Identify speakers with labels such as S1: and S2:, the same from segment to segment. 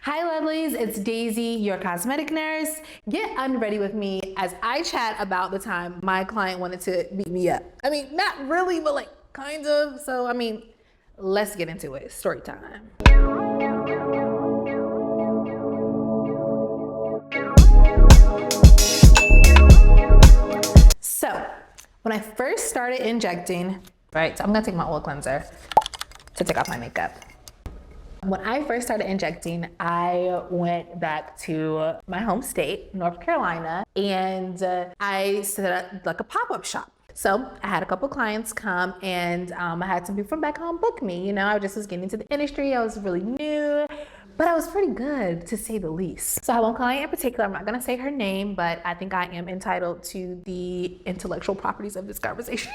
S1: Hi Lovelies, it's Daisy, your cosmetic nurse. Get unready with me as I chat about the time my client wanted to beat me up. I mean, not really, but like kind of. So, let's get into it. Story time. So, when I first started injecting, right, so I'm gonna take my oil cleanser to take off my makeup. When I first started injecting, I went back to my home state, North Carolina, and I set up like a pop-up shop. So I had a couple clients come and I had some people from back home book me. You know, I just was getting into the industry. I was really new, but I was pretty good to say the least. So I have one client in particular, I'm not gonna say her name, but I think I am entitled to the intellectual properties of this conversation.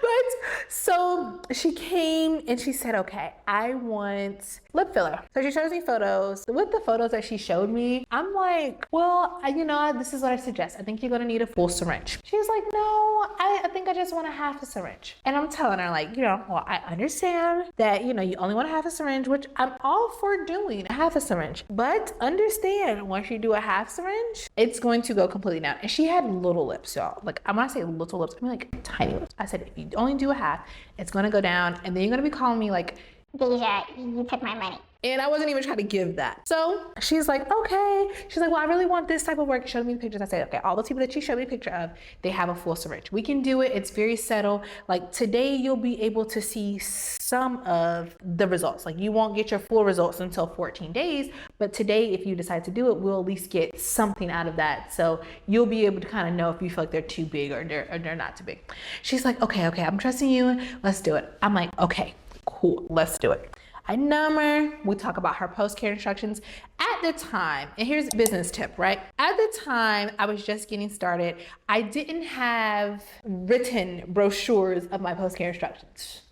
S1: But so she came and she said, okay, I want lip filler. So she shows me photos. With the photos that she showed me, I'm like, well, this is what I suggest. I think you're gonna need a full syringe. She's like, no, I think I just want a half a syringe. And I'm telling her like, well, I understand that, you only want a half a syringe, which I'm all for doing a half a syringe. But understand, once you do a half syringe, it's going to go completely down. And she had little lips, y'all. Like, I'm gonna say little lips, I mean like tiny lips. I said, if you only do a half, it's gonna go down. And then you're gonna be calling me like,
S2: Deja, you took my money.
S1: and I wasn't even trying to give that. So she's like, okay. She's like, well, I really want this type of work. She showed me the pictures. I said, okay, all the people that you showed me a picture of, they have a full syringe. We can do it. It's very subtle. Like today, you'll be able to see some of the results. Like you won't get your full results until 14 days. But today, if you decide to do it, we'll at least get something out of that. So you'll be able to kind of know if you feel like they're too big or they're not too big. She's like, okay, I'm trusting you. Let's do it. I'm like, okay, cool. Let's do it. I numb her. We talk about her post-care instructions. At the time, and here's a business tip, right? At the time, I was just getting started. I didn't have written brochures of my post-care instructions.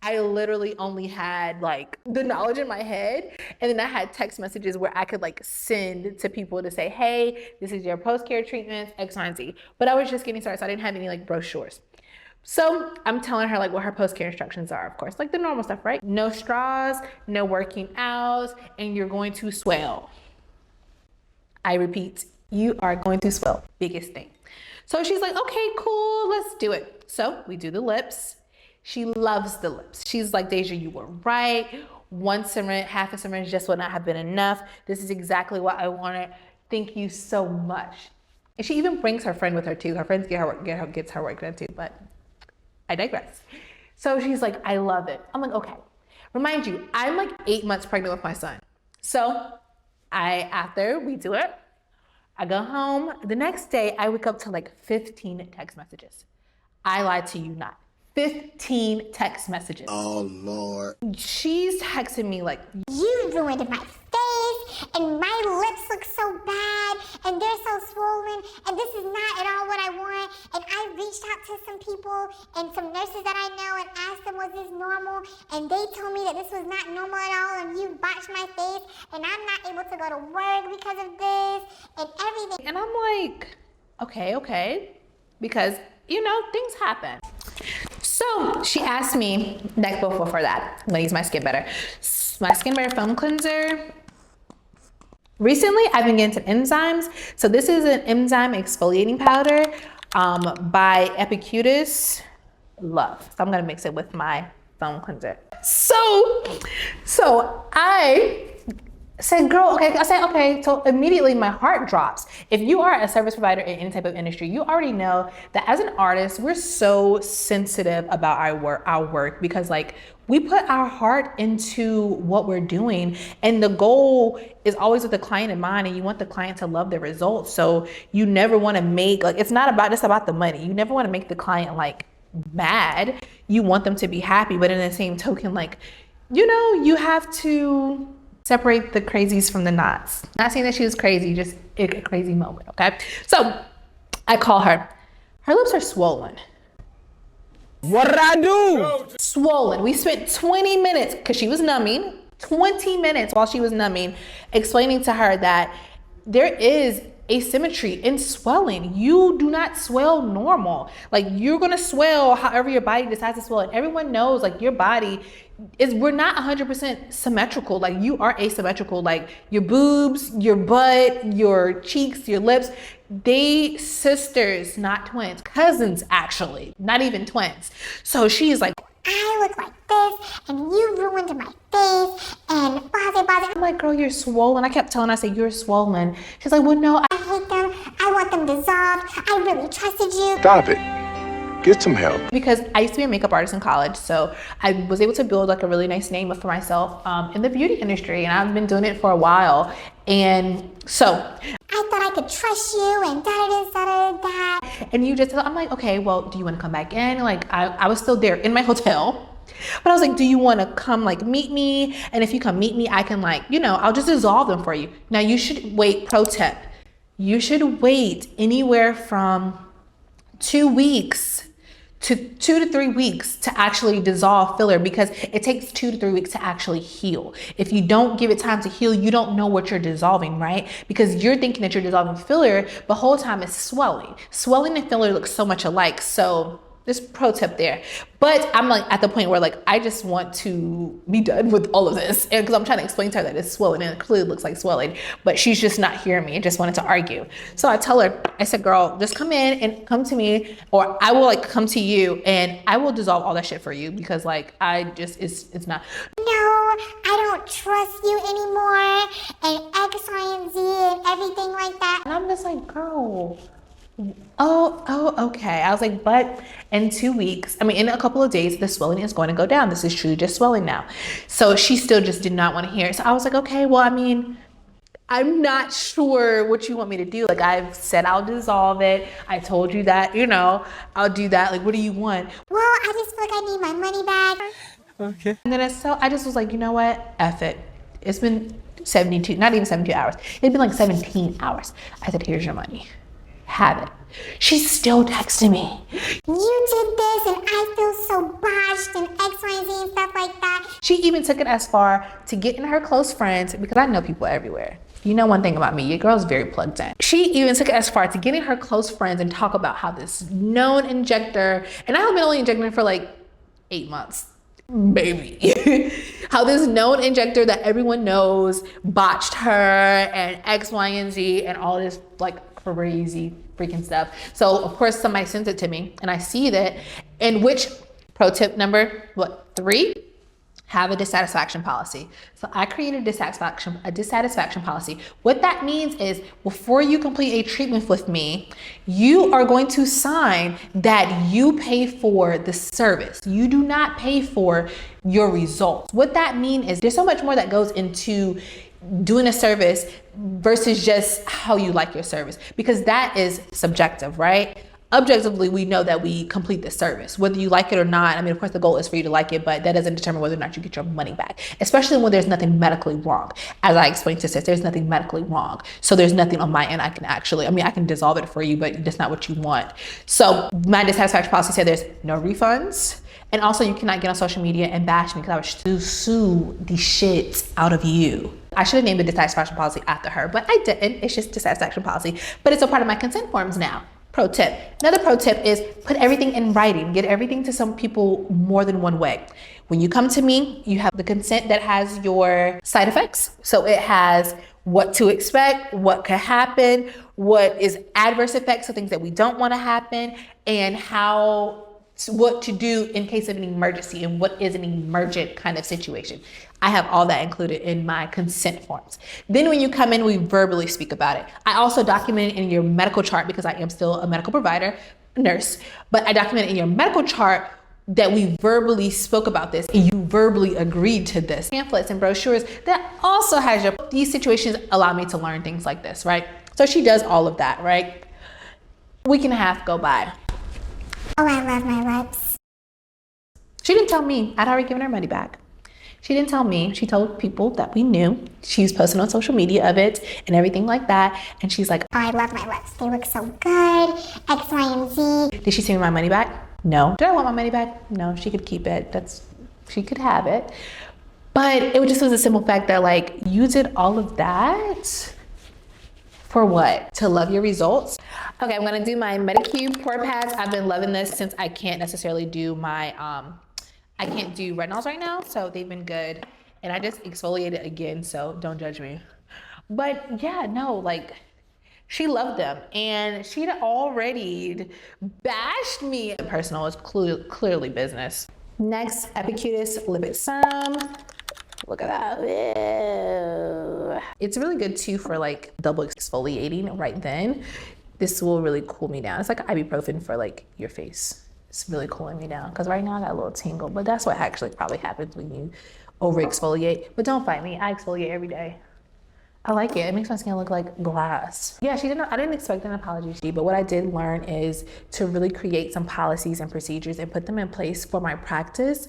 S1: I literally only had like the knowledge in my head. And then I had text messages where I could like send to people to say, hey, this is your post-care treatments, X, Y, and Z. But I was just getting started, so I didn't have any like brochures. So I'm telling her like what her post-care instructions are, of course, like the normal stuff, right? No straws, no working out, and you're going to swell. I repeat, you are going to swell, biggest thing. So she's like, okay, cool, let's do it. So we do the lips. She loves the lips. She's like, Deja, you were right. One syringe, half a syringe just would not have been enough. This is exactly what I wanted. Thank you so much. And she even brings her friend with her too. Her friends gets her work done too, but I digress. So she's like, I love it. I'm like, okay. Remind you, I'm like 8 months pregnant with my son. So after we do it, I go home. The next day, I wake up to like 15 text messages. I lied to you not. 15 text messages.
S3: Oh, Lord.
S1: She's texting me like,
S2: You ruined my face, and my lips look so bad, and they're so swollen, and this is not at all what I want. And I reached out to some people and some nurses that I know and asked them, was this normal? And they told me that this was not normal at all, and you botched my face, and I'm not able to go to work because of this, and everything.
S1: and I'm like, okay. Because, things happen. So she asked me, before that, I'm gonna use my Skin Better. My Skin Better foam cleanser. Recently, I've been getting into enzymes. So this is an enzyme exfoliating powder by Epicurus Love. So I'm gonna mix it with my foam cleanser. So I said, girl, okay. I said, okay. So immediately my heart drops. If you are a service provider in any type of industry, you already know that as an artist, we're so sensitive about our work because like we put our heart into what we're doing. And the goal is always with the client in mind, and you want the client to love the results. So you never want to make, like, it's not about just about the money. You never want to make the client like mad. You want them to be happy, but in the same token, like, you have to separate the crazies from the nots. Not saying that she was crazy, just a crazy moment, okay? So I call her. Her lips are swollen.
S3: What did I do?
S1: Swollen. We spent 20 minutes, because she was numbing, 20 minutes while she was numbing, explaining to her that there is asymmetry in swelling. You do not swell normal. Like, you're gonna swell however your body decides to swell. And everyone knows, like, your body is, we're not 100% symmetrical. Like, you are asymmetrical. Like, your boobs, your butt, your cheeks, your lips, they sisters, not twins, cousins actually, not even twins. So she's like,
S2: I look like this, and you ruined my face, and blah, blah.
S1: I'm like, girl, you're swollen. I kept telling her, I said, you're swollen. She's like, well, no,
S2: I hate them. I want them dissolved. I really trusted you.
S3: Stop it. Get some help.
S1: because I used to be a makeup artist in college. So I was able to build like a really nice name for myself in the beauty industry. And I've been doing it for a while. And so
S2: I thought I could trust you and da-da-da.
S1: and you just, I'm like, okay, well, do you want to come back in? Like, I was still there in my hotel. But I was like, do you want to come like meet me? And if you come meet me, I can like, you know, I'll just dissolve them for you. Now you should wait, pro tip. You should wait anywhere from 2 weeks to 2 to 3 weeks to actually dissolve filler, because it takes 2 to 3 weeks to actually heal. If you don't give it time to heal, you don't know what you're dissolving, right? Because you're thinking that you're dissolving filler, but the whole time it's swelling. Swelling and filler look so much alike. So this pro tip there. But I'm like at the point where like, I just want to be done with all of this. And because I'm trying to explain to her that it's swelling and it clearly looks like swelling, but she's just not hearing me and just wanted to argue. So I tell her, I said, girl, just come in and come to me, or I will like come to you and I will dissolve all that shit for you, because like, I just, it's not.
S2: No, I don't trust you anymore, and X, Y, and Z, and everything like that.
S1: And I'm just like, girl, oh, okay. I was like, but in 2 weeks, I mean, in a couple of days, the swelling is going to go down. This is truly just swelling now. So she still just did not want to hear it. So I was like, okay, well, I mean, I'm not sure what you want me to do. Like, I've said I'll dissolve it. I told you that, you know, I'll do that. Like, what do you want?
S2: Well, I just feel like I need my money back.
S3: Okay.
S1: And then so I just was like, you know what? F it. It's been 72, not even 72 hours. It's been like 17 hours. I said, here's your money. Have it. She's still texting me.
S2: You did this, and I feel so botched, and X, Y, and Z, and stuff like that.
S1: She even took it as far to get in her close friends, because I know people everywhere. You know one thing about me, your girl's very plugged in. She even took it as far to get in her close friends and talk about how this known injector, and I've been only injecting for like 8 months, baby. How this known injector that everyone knows botched her and X, Y, and Z and all this like crazy freaking stuff. So of course somebody sends it to me and I see that, in which pro tip number 3, have a dissatisfaction policy. So I created a dissatisfaction policy. What that means is, before you complete a treatment with me, you are going to sign that you pay for the service. You do not pay for your results. What that means is, there's so much more that goes into doing a service versus just how you like your service, because that is subjective, right? Objectively, we know that we complete the service, whether you like it or not. I mean, of course, the goal is for you to like it, but that doesn't determine whether or not you get your money back, especially when there's nothing medically wrong. As I explained to sis, there's nothing medically wrong. So there's nothing on my end I can dissolve it for you, but that's not what you want. So my dissatisfaction policy said there's no refunds. And also, you cannot get on social media and bash me, because I would sue the shit out of you. I should have named the dissatisfaction policy after her, but I didn't. It's just dissatisfaction policy, but it's a part of my consent forms now. Pro tip. Another pro tip is put everything in writing. Get everything to some people more than one way. When you come to me, you have the consent that has your side effects. So it has what to expect, what could happen, what is adverse effects, so things that we don't want to happen, and what to do in case of an emergency, and what is an emergent kind of situation. I have all that included in my consent forms. Then when you come in, we verbally speak about it. I also document it in your medical chart, because I am still a medical provider, nurse, but I document it in your medical chart that we verbally spoke about this and you verbally agreed to this. Pamphlets and brochures that also has these situations allow me to learn things like this, right? So she does all of that, right? Week and a half go by.
S2: Oh, I love my lips.
S1: She didn't tell me. I'd already given her money back. She didn't tell me. She told people that we knew. She was posting on social media of it and everything like that. And she's like,
S2: oh, I love my lips. They look so good. X, Y, and Z.
S1: Did she send me my money back? No. Did I want my money back? No, she could keep it. She could have it. But it just was a simple fact that like, you did all of that For what? To love your results? Okay, I'm gonna do my Medicube pore pads. I've been loving this since I can't necessarily do my, I can't do retinols right now, so they've been good. And I just exfoliated again, so don't judge me. But yeah, no, like, she loved them, and she'd already bashed me. Personal is clearly business. Next, Epicurious Lipid Serum. Look at that. Ew. It's really good too for like double exfoliating right then. This will really cool me down. It's like ibuprofen for like your face. It's really cooling me down because right now I got a little tingle, but that's what actually probably happens when you over exfoliate. But don't fight me, I exfoliate every day. I like it. It makes my skin look like glass. Yeah, I didn't expect an apology, but what I did learn is to really create some policies and procedures and put them in place for my practice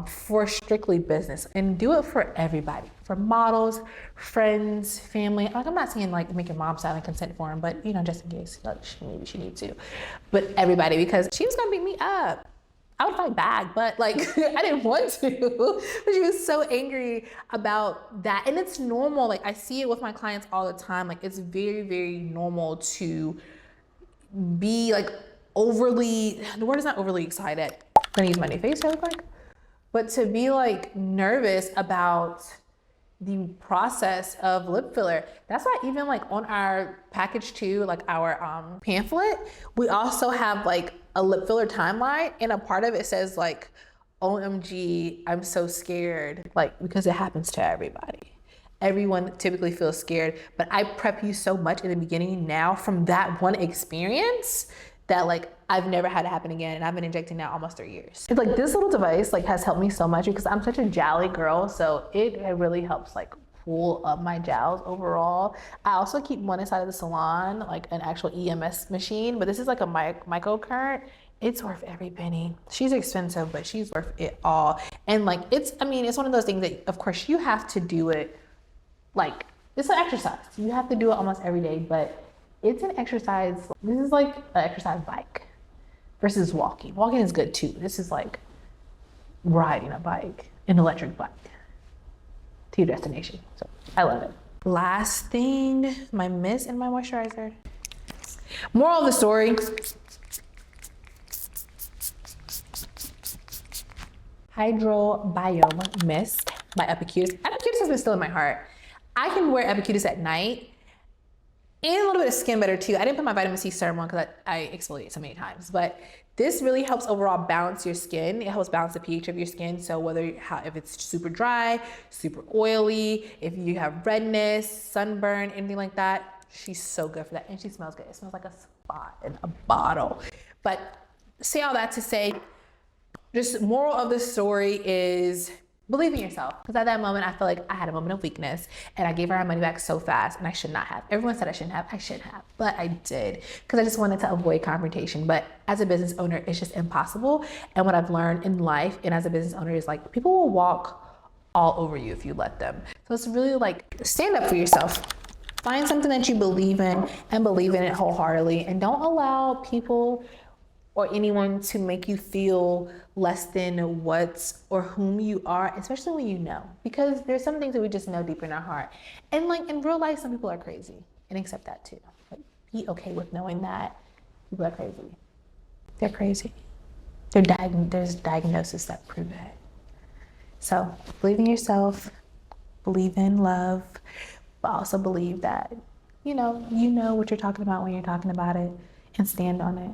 S1: for strictly business, and do it for everybody, for models, friends, family. Like, I'm not saying like make your mom sign a consent form, but you know, just in case like maybe she needs to, but everybody, because she was gonna beat me up. I would fight back, but like I didn't want to. But she was so angry about that. And it's normal. Like I see it with my clients all the time. Like it's very, very normal to be like overly, the word is not overly excited. I'm gonna use my new face really quick. But to be like nervous about the process of lip filler. That's why even like on our package too, like our pamphlet, we also have like a lip filler timeline, and a part of it says like, OMG, I'm so scared, like because it happens to everybody. Everyone typically feels scared, but I prep you so much in the beginning now from that one experience that like I've never had it happen again, and I've been injecting now almost 3 years. It's like this little device like has helped me so much because I'm such a jowly girl, so it really helps like pull up my jowls overall. I also keep one inside of the salon, like an actual EMS machine, but this is like a microcurrent. It's worth every penny. She's expensive, but she's worth it all. And like it's one of those things that of course you have to do it, like it's an exercise. You have to do it almost every day, but it's an exercise. This is like an exercise bike versus walking. Walking is good too. This is like riding a bike, an electric bike to your destination. So I love it. Last thing, my mist and my moisturizer. Moral of the story. Hydrobiome Mist by Epicurious. Epicurious has been still in my heart. I can wear Epicurious at night. And a little bit of skin better too. I didn't put my vitamin C serum on because I exfoliate so many times, but this really helps overall balance your skin. It helps balance the pH of your skin. So if it's super dry, super oily, if you have redness, sunburn, anything like that, she's so good for that. And she smells good. It smells like a spot in a bottle. But say all that to say, just moral of the story is believe in yourself. Because at that moment, I feel like I had a moment of weakness and I gave her money back so fast, and I should not have. Everyone said I shouldn't have. I should have, but I did because I just wanted to avoid confrontation. But as a business owner, it's just impossible. And what I've learned in life and as a business owner is like people will walk all over you if you let them. So it's really like stand up for yourself. Find something that you believe in and believe in it wholeheartedly, and don't allow people or anyone to make you feel less than what or whom you are, especially when you know. Because there's some things that we just know deep in our heart. And like in real life, some people are crazy, and accept that too. Like, be okay with knowing that people are crazy. They're crazy. There's diagnosis that prove it. So believe in yourself, believe in love, but also believe that, you know what you're talking about when you're talking about it, and stand on it.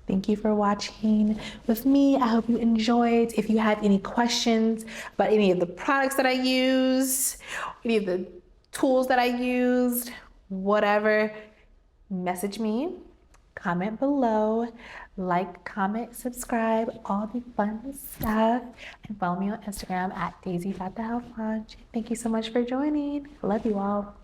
S1: Thank you for watching with me. I hope you enjoyed. If you have any questions about any of the products that I use, any of the tools that I used, whatever, message me, comment below, like, comment, subscribe, all the fun stuff, and follow me on Instagram at Dazy.thehealthlaunch. Thank you so much for joining. Love you all.